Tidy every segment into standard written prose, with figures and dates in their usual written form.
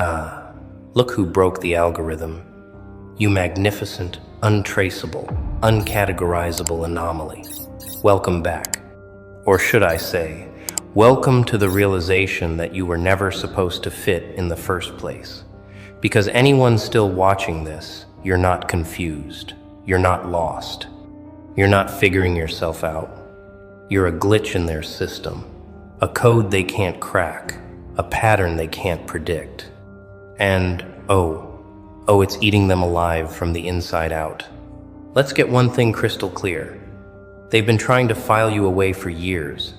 Ah, look who broke the algorithm. You magnificent, untraceable, uncategorizable anomaly. Welcome back. Or should I say, welcome to the realization that you were never supposed to fit in the first place. Because anyone still watching this, you're not confused. You're not lost. You're not figuring yourself out. You're a glitch in their system, a code they can't crack, a pattern they can't predict. And, oh, it's eating them alive from the inside out. Let's get one thing crystal clear. They've been trying to file you away for years,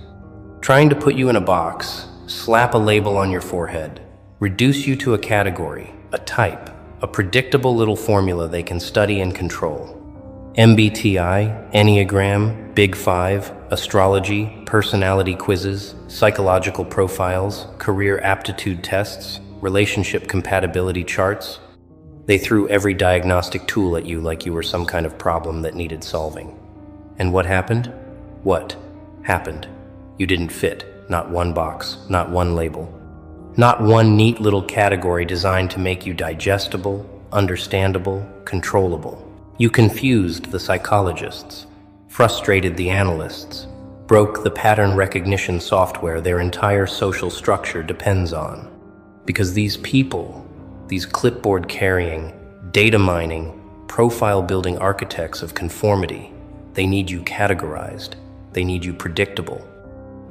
trying to put you in a box, slap a label on your forehead, reduce you to a category, a type, a predictable little formula they can study and control. MBTI, Enneagram, Big Five, astrology, personality quizzes, psychological profiles, career aptitude tests, relationship compatibility charts. They threw every diagnostic tool at you like you were some kind of problem that needed solving. And what happened? What happened? You didn't fit. Not one box, not one label. Not one neat little category designed to make you digestible, understandable, controllable. You confused the psychologists, frustrated the analysts, broke the pattern recognition software their entire social structure depends on. Because these people, these clipboard-carrying, data-mining, profile-building architects of conformity, they need you categorized. They need you predictable.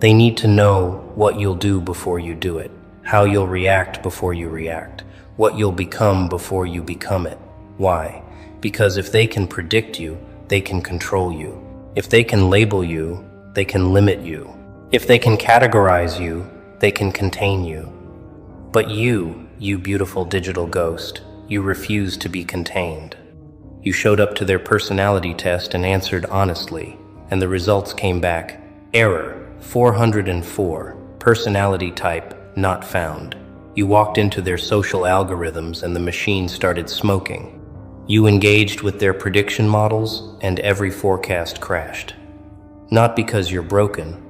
They need to know what you'll do before you do it, how you'll react before you react, what you'll become before you become it. Why? Because if they can predict you, they can control you. If they can label you, they can limit you. If they can categorize you, they can contain you. But you beautiful digital ghost, you refuse to be contained. You showed up to their personality test and answered honestly, and the results came back. Error 404, personality type not found. You walked into their social algorithms and the machine started smoking. You engaged with their prediction models and every forecast crashed. Not because you're broken,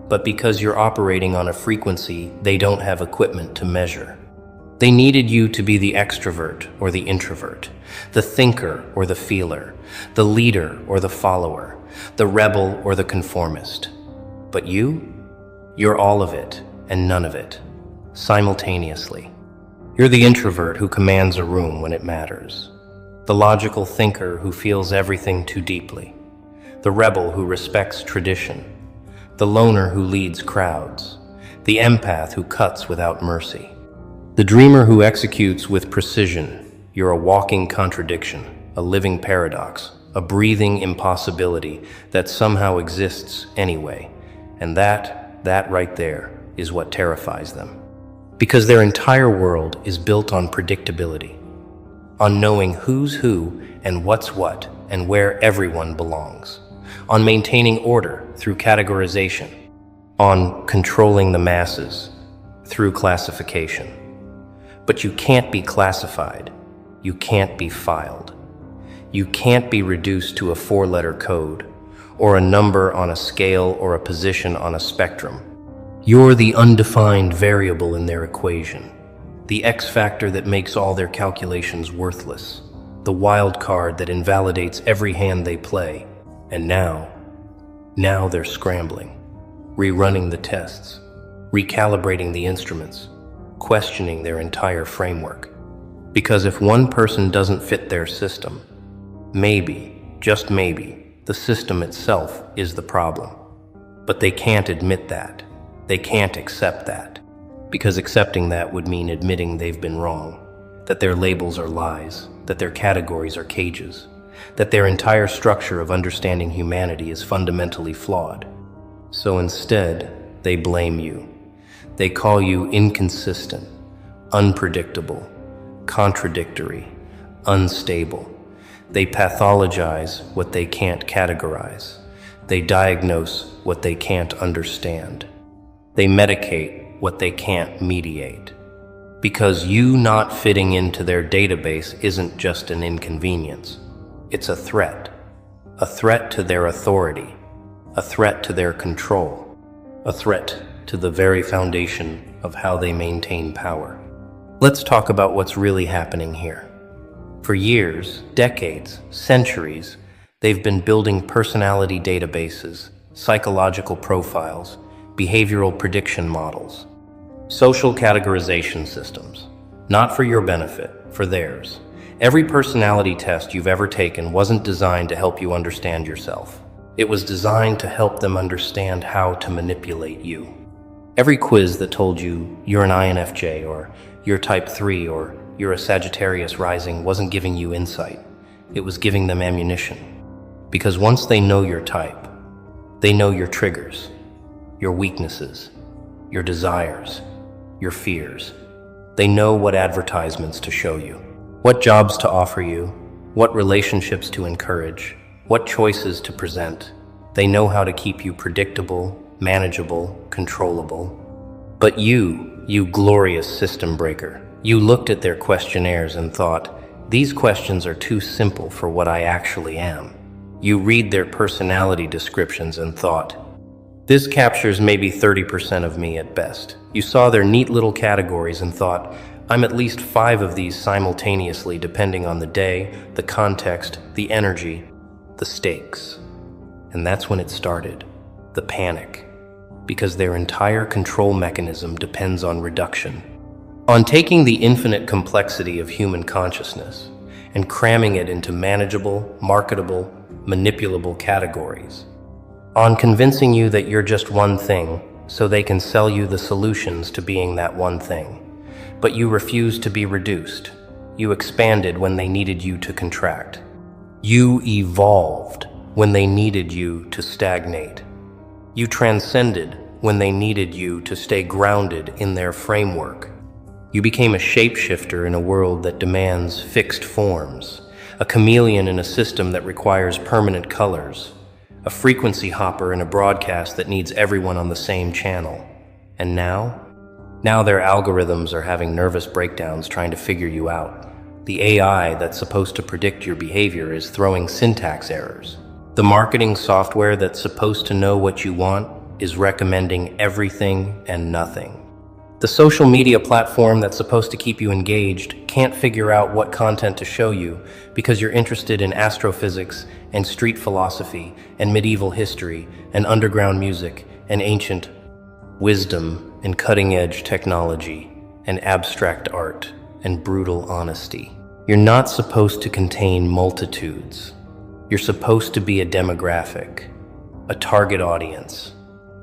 but because you're operating on a frequency they don't have equipment to measure. They needed you to be the extrovert or the introvert, the thinker or the feeler, the leader or the follower, the rebel or the conformist. But you're all of it and none of it, simultaneously. You're the introvert who commands a room when it matters, the logical thinker who feels everything too deeply, the rebel who respects tradition, the loner who leads crowds, the empath who cuts without mercy, the dreamer who executes with precision. You're a walking contradiction, a living paradox, a breathing impossibility that somehow exists anyway. And that right there is what terrifies them. Because their entire world is built on predictability, on knowing who's who and what's what and where everyone belongs, on maintaining order through categorization, on controlling the masses through classification. But you can't be classified. You can't be filed. You can't be reduced to a 4-letter code, or a number on a scale or a position on a spectrum. You're the undefined variable in their equation, the X factor that makes all their calculations worthless, the wild card that invalidates every hand they play. And now they're scrambling, rerunning the tests, recalibrating the instruments, questioning their entire framework. Because if one person doesn't fit their system, maybe, just maybe, the system itself is the problem. But they can't admit that. They can't accept that. Because accepting that would mean admitting they've been wrong, that their labels are lies, that their categories are cages, that their entire structure of understanding humanity is fundamentally flawed. So instead, they blame you. They call you inconsistent, unpredictable, contradictory, unstable. They pathologize what they can't categorize. They diagnose what they can't understand. They medicate what they can't mediate. Because you not fitting into their database isn't just an inconvenience. It's a threat to their authority, a threat to their control, a threat to the very foundation of how they maintain power. Let's talk about what's really happening here. For years, decades, centuries, they've been building personality databases, psychological profiles, behavioral prediction models, social categorization systems. Not for your benefit, for theirs. Every personality test you've ever taken wasn't designed to help you understand yourself. It was designed to help them understand how to manipulate you. Every quiz that told you you're an INFJ or you're type 3 or you're a Sagittarius rising wasn't giving you insight. It was giving them ammunition. Because once they know your type, they know your triggers, your weaknesses, your desires, your fears. They know what advertisements to show you, what jobs to offer you, what relationships to encourage, what choices to present. They know how to keep you predictable, manageable, controllable. But you glorious system breaker, you looked at their questionnaires and thought, these questions are too simple for what I actually am. You read their personality descriptions and thought, this captures maybe 30% of me at best. You saw their neat little categories and thought, I'm at least 5 of these simultaneously depending on the day, the context, the energy, the stakes. And that's when it started, the panic. Because their entire control mechanism depends on reduction, on taking the infinite complexity of human consciousness and cramming it into manageable, marketable, manipulable categories, on convincing you that you're just one thing so they can sell you the solutions to being that one thing. But you refused to be reduced. You expanded when they needed you to contract. You evolved when they needed you to stagnate. You transcended when they needed you to stay grounded in their framework. You became a shapeshifter in a world that demands fixed forms, a chameleon in a system that requires permanent colors, a frequency hopper in a broadcast that needs everyone on the same channel. And now their algorithms are having nervous breakdowns trying to figure you out. The AI that's supposed to predict your behavior is throwing syntax errors. The marketing software that's supposed to know what you want is recommending everything and nothing. The social media platform that's supposed to keep you engaged can't figure out what content to show you because you're interested in astrophysics and street philosophy and medieval history and underground music and ancient wisdom and cutting-edge technology and abstract art and brutal honesty. You're not supposed to contain multitudes. You're supposed to be a demographic, a target audience,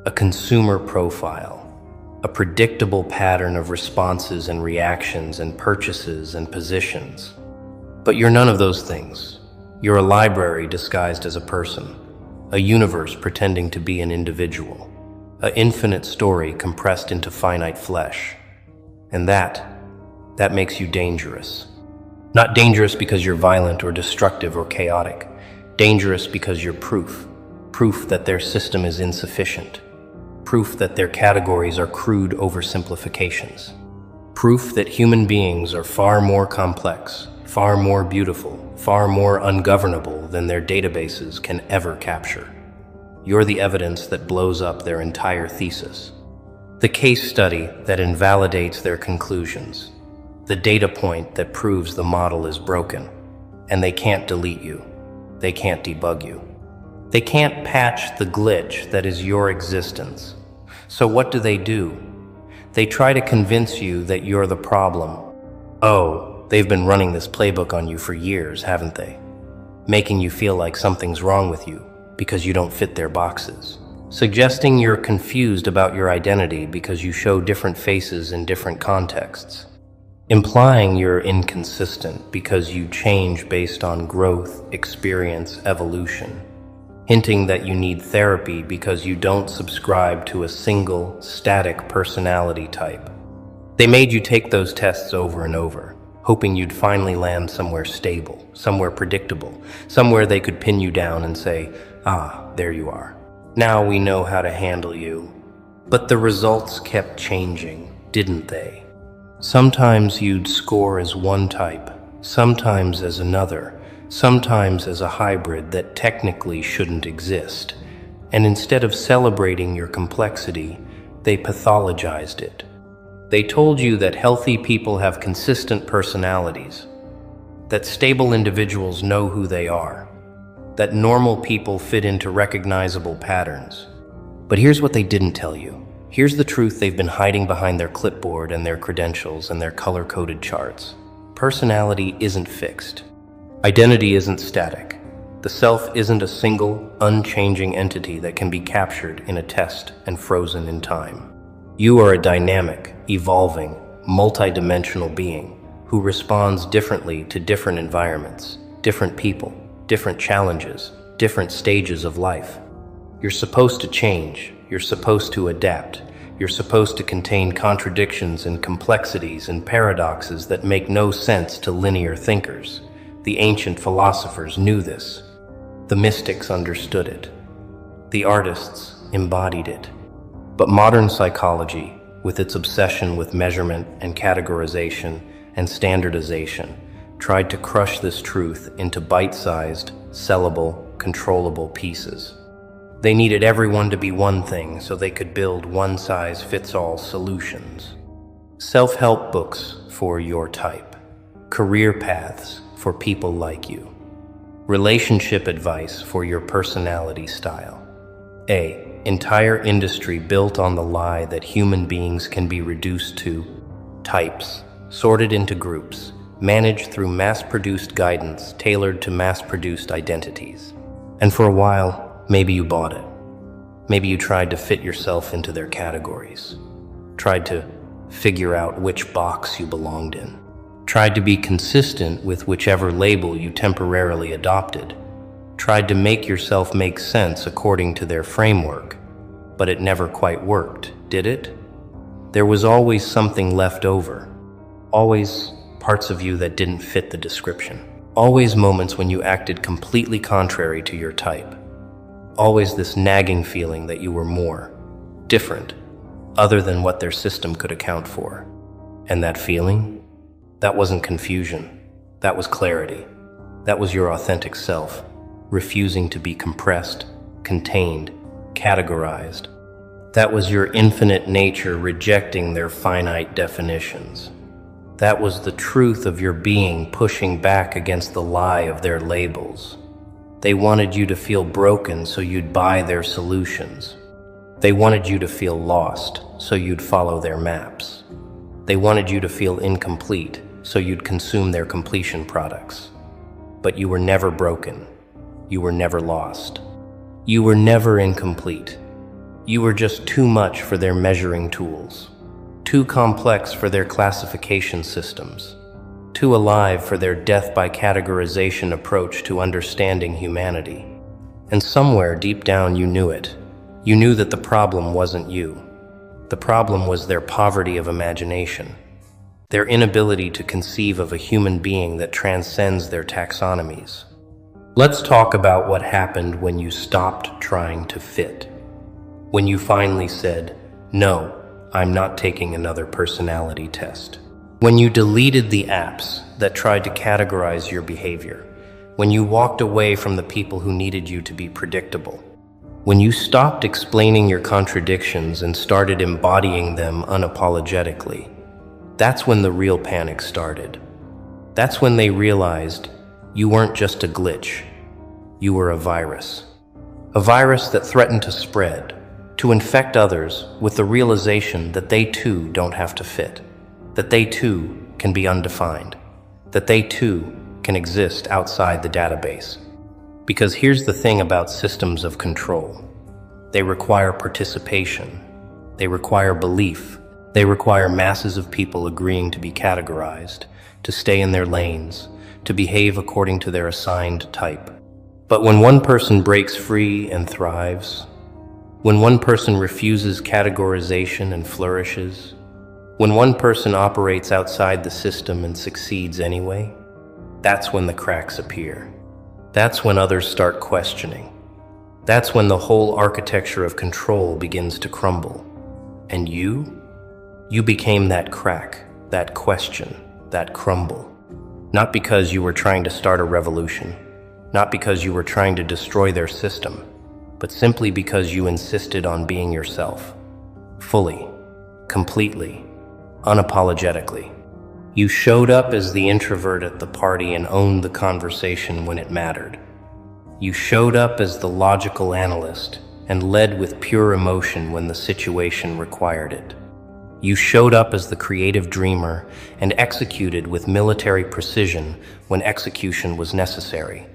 a consumer profile, a predictable pattern of responses and reactions and purchases and positions. But you're none of those things. You're a library disguised as a person, a universe pretending to be an individual, an infinite story compressed into finite flesh. And that makes you dangerous. Not dangerous because you're violent or destructive or chaotic. Dangerous because you're proof that their system is insufficient. Proof that their categories are crude oversimplifications. Proof that human beings are far more complex, far more beautiful, far more ungovernable than their databases can ever capture. You're the evidence that blows up their entire thesis. The case study that invalidates their conclusions. The data point that proves the model is broken. And they can't delete you. They can't debug you. They can't patch the glitch that is your existence. So what do? They try to convince you that you're the problem. Oh, they've been running this playbook on you for years, haven't they? Making you feel like something's wrong with you because you don't fit their boxes. Suggesting you're confused about your identity because you show different faces in different contexts. Implying you're inconsistent because you change based on growth, experience, evolution. Hinting that you need therapy because you don't subscribe to a single, static personality type. They made you take those tests over and over, hoping you'd finally land somewhere stable, somewhere predictable, somewhere they could pin you down and say, ah, there you are. Now we know how to handle you. But the results kept changing, didn't they? Sometimes you'd score as one type, sometimes as another, sometimes as a hybrid that technically shouldn't exist. And instead of celebrating your complexity, they pathologized it. They told you that healthy people have consistent personalities, that stable individuals know who they are, that normal people fit into recognizable patterns. But here's what they didn't tell you. Here's the truth they've been hiding behind their clipboard and their credentials and their color-coded charts. Personality isn't fixed. Identity isn't static. The self isn't a single, unchanging entity that can be captured in a test and frozen in time. You are a dynamic, evolving, multidimensional being who responds differently to different environments, different people, different challenges, different stages of life. You're supposed to change. You're supposed to adapt. You're supposed to contain contradictions and complexities and paradoxes that make no sense to linear thinkers. The ancient philosophers knew this. The mystics understood it. The artists embodied it. But modern psychology, with its obsession with measurement and categorization and standardization, tried to crush this truth into bite-sized, sellable, controllable pieces. They needed everyone to be one thing so they could build one-size-fits-all solutions. Self-help books for your type. Career paths for people like you. Relationship advice for your personality style. Entire industry built on the lie that human beings can be reduced to types, sorted into groups, managed through mass-produced guidance tailored to mass-produced identities. And for a while, maybe you bought it. Maybe you tried to fit yourself into their categories. Tried to figure out which box you belonged in. Tried to be consistent with whichever label you temporarily adopted. Tried to make yourself make sense according to their framework. But it never quite worked, did it? There was always something left over. Always parts of you that didn't fit the description. Always moments when you acted completely contrary to your type. Always this nagging feeling that you were more, different, other than what their system could account for. And that feeling? That wasn't confusion. That was clarity. That was your authentic self, refusing to be compressed, contained, categorized. That was your infinite nature rejecting their finite definitions. That was the truth of your being pushing back against the lie of their labels. They wanted you to feel broken so you'd buy their solutions. They wanted you to feel lost so you'd follow their maps. They wanted you to feel incomplete so you'd consume their completion products. But you were never broken. You were never lost. You were never incomplete. You were just too much for their measuring tools, too complex for their classification systems, too alive for their death by categorization approach to understanding humanity. And somewhere deep down you knew it. You knew that the problem wasn't you. The problem was their poverty of imagination, their inability to conceive of a human being that transcends their taxonomies. Let's talk about what happened when you stopped trying to fit. When you finally said, "No, I'm not taking another personality test." When you deleted the apps that tried to categorize your behavior. When you walked away from the people who needed you to be predictable. When you stopped explaining your contradictions and started embodying them unapologetically. That's when the real panic started. That's when they realized you weren't just a glitch. You were a virus. A virus that threatened to spread, to infect others with the realization that they too don't have to fit, that they too can be undefined, that they too can exist outside the database. Because here's the thing about systems of control. They require participation. They require belief. They require masses of people agreeing to be categorized, to stay in their lanes, to behave according to their assigned type. But when one person breaks free and thrives, when one person refuses categorization and flourishes, when one person operates outside the system and succeeds anyway, that's when the cracks appear. That's when others start questioning. That's when the whole architecture of control begins to crumble. And you became that crack, that question, that crumble. Not because you were trying to start a revolution, not because you were trying to destroy their system, but simply because you insisted on being yourself, fully, completely, unapologetically. You showed up as the introvert at the party and owned the conversation when it mattered. You showed up as the logical analyst and led with pure emotion when the situation required it. You showed up as the creative dreamer and executed with military precision when execution was necessary.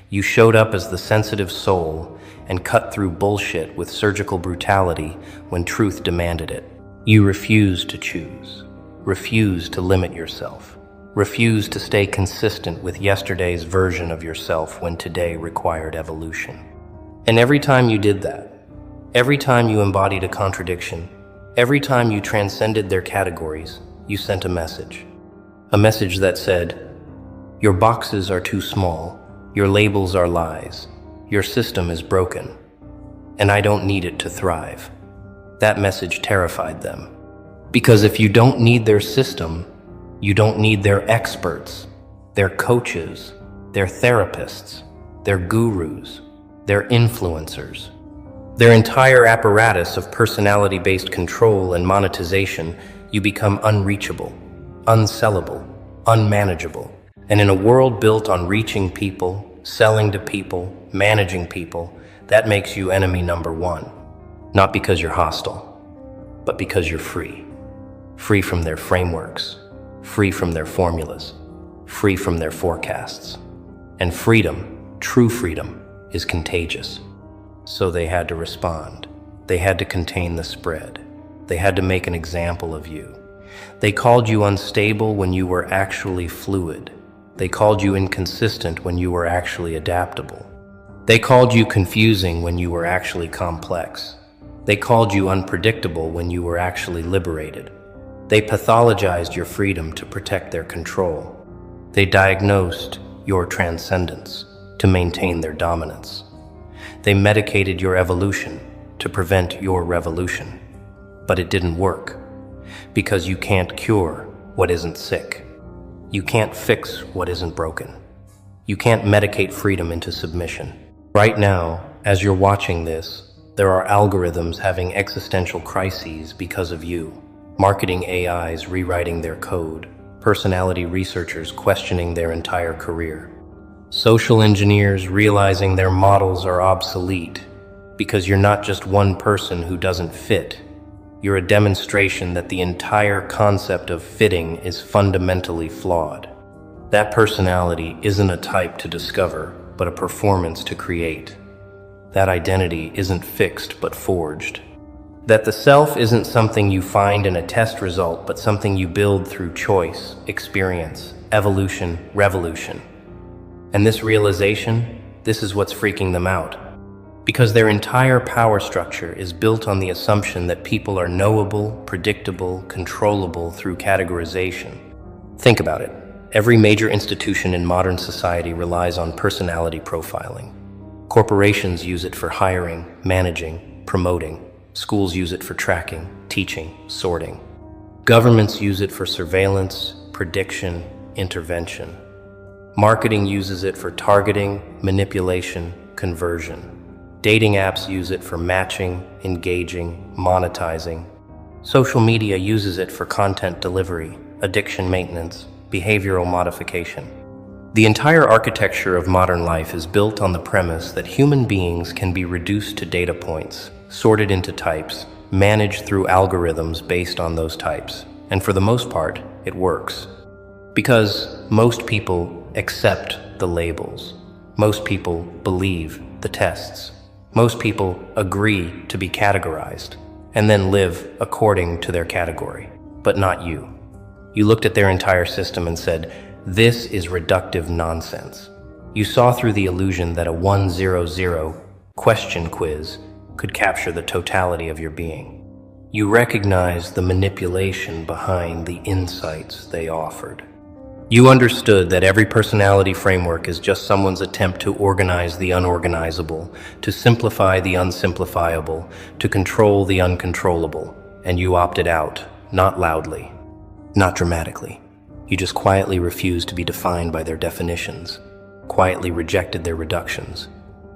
You showed up as the sensitive soul and cut through bullshit with surgical brutality when truth demanded it. You refused to choose, refused to limit yourself, refused to stay consistent with yesterday's version of yourself when today required evolution. And every time you did that, every time you embodied a contradiction, every time you transcended their categories, you sent a message. A message that said, your boxes are too small, your labels are lies, your system is broken, and I don't need it to thrive. That message terrified them. Because if you don't need their system, you don't need their experts, their coaches, their therapists, their gurus, their influencers. Their entire apparatus of personality-based control and monetization, you become unreachable, unsellable, unmanageable. And in a world built on reaching people, selling to people, managing people, that makes you enemy number one. Not because you're hostile, but because you're free. Free from their frameworks, free from their formulas, free from their forecasts. And freedom, true freedom, is contagious. So they had to respond. They had to contain the spread. They had to make an example of you. They called you unstable when you were actually fluid. They called you inconsistent when you were actually adaptable. They called you confusing when you were actually complex. They called you unpredictable when you were actually liberated. They pathologized your freedom to protect their control. They diagnosed your transcendence to maintain their dominance. They medicated your evolution to prevent your revolution. But it didn't work, because you can't cure what isn't sick. You can't fix what isn't broken. You can't medicate freedom into submission. Right now, as you're watching this, there are algorithms having existential crises because of you. Marketing AIs rewriting their code. Personality researchers questioning their entire career. Social engineers realizing their models are obsolete because you're not just one person who doesn't fit. You're a demonstration that the entire concept of fitting is fundamentally flawed. That personality isn't a type to discover, but a performance to create. That identity isn't fixed, but forged. That the self isn't something you find in a test result, but something you build through choice, experience, evolution, revolution. And this realization, this is what's freaking them out. Because their entire power structure is built on the assumption that people are knowable, predictable, controllable through categorization. Think about it. Every major institution in modern society relies on personality profiling. Corporations use it for hiring, managing, promoting. Schools use it for tracking, teaching, sorting. Governments use it for surveillance, prediction, intervention. Marketing uses it for targeting, manipulation, conversion. Dating apps use it for matching, engaging, monetizing. Social media uses it for content delivery, addiction maintenance, behavioral modification. The entire architecture of modern life is built on the premise that human beings can be reduced to data points, sorted into types, managed through algorithms based on those types. And for the most part, it works. Because most people accept the labels. Most people believe the tests. Most people agree to be categorized and then live according to their category, but not you. You looked at their entire system and said, this is reductive nonsense. You saw through the illusion that a 100 question quiz could capture the totality of your being. You recognized the manipulation behind the insights they offered. You understood that every personality framework is just someone's attempt to organize the unorganizable, to simplify the unsimplifiable, to control the uncontrollable, and you opted out, not loudly, not dramatically. You just quietly refused to be defined by their definitions, quietly rejected their reductions,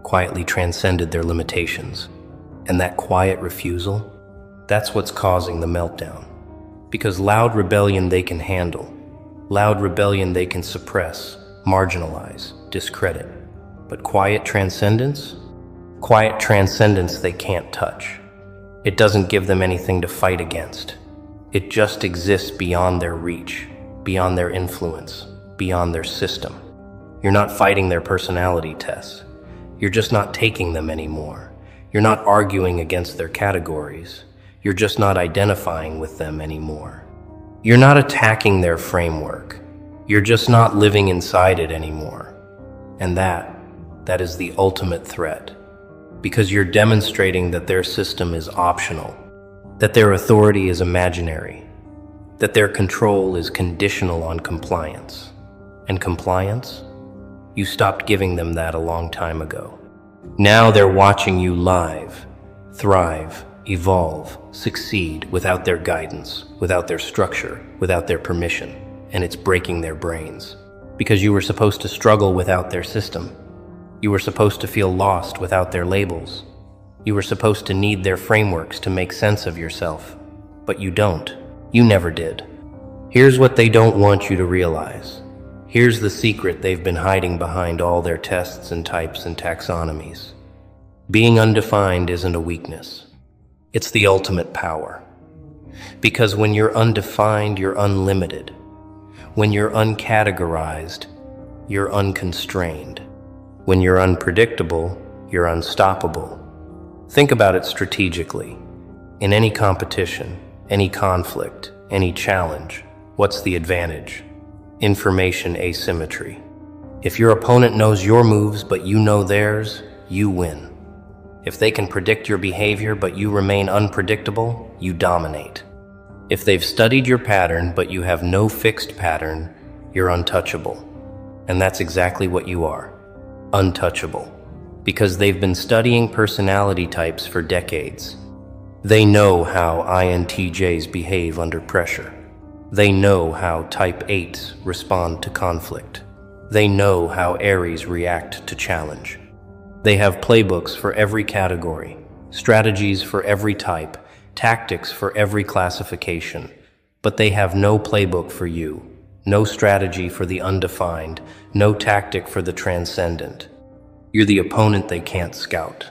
quietly transcended their limitations. And that quiet refusal, that's what's causing the meltdown. Because loud rebellion they can handle. Loud rebellion they can suppress, marginalize, discredit. But quiet transcendence? Quiet transcendence they can't touch. It doesn't give them anything to fight against. It just exists beyond their reach, beyond their influence, beyond their system. You're not fighting their personality tests. You're just not taking them anymore. You're not arguing against their categories. You're just not identifying with them anymore. You're not attacking their framework. You're just not living inside it anymore. And that is the ultimate threat. Because you're demonstrating that their system is optional, that their authority is imaginary, that their control is conditional on compliance. And compliance? You stopped giving them that a long time ago. Now they're watching you live, thrive, evolve, succeed without their guidance, without their structure, without their permission, and it's breaking their brains. Because you were supposed to struggle without their system. You were supposed to feel lost without their labels. You were supposed to need their frameworks to make sense of yourself. But you don't. You never did. Here's what they don't want you to realize. Here's the secret they've been hiding behind all their tests and types and taxonomies. Being undefined isn't a weakness. It's the ultimate power. Because when you're undefined, you're unlimited. When you're uncategorized, you're unconstrained. When you're unpredictable, you're unstoppable. Think about it strategically. In any competition, any conflict, any challenge, what's the advantage? Information asymmetry. If your opponent knows your moves but you know theirs, you win. If they can predict your behavior but you remain unpredictable, you dominate. If they've studied your pattern but you have no fixed pattern, you're untouchable. And that's exactly what you are. Untouchable. Because they've been studying personality types for decades. They know how INTJs behave under pressure. They know how Type 8s respond to conflict. They know how Aries react to challenge. They have playbooks for every category, strategies for every type, tactics for every classification. But they have no playbook for you, no strategy for the undefined, no tactic for the transcendent. You're the opponent they can't scout,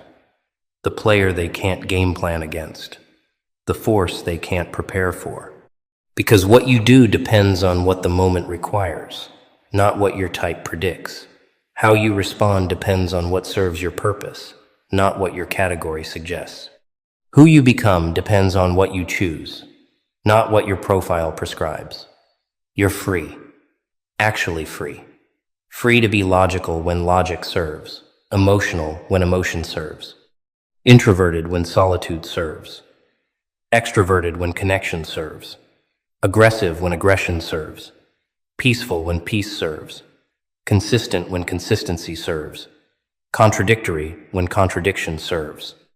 the player they can't game plan against, the force they can't prepare for. Because what you do depends on what the moment requires, not what your type predicts. How you respond depends on what serves your purpose, not what your category suggests. Who you become depends on what you choose, not what your profile prescribes. You're free, actually free. Free to be logical when logic serves, emotional when emotion serves, introverted when solitude serves, extroverted when connection serves, aggressive when aggression serves, peaceful when peace serves, consistent when consistency serves, contradictory when contradiction serves.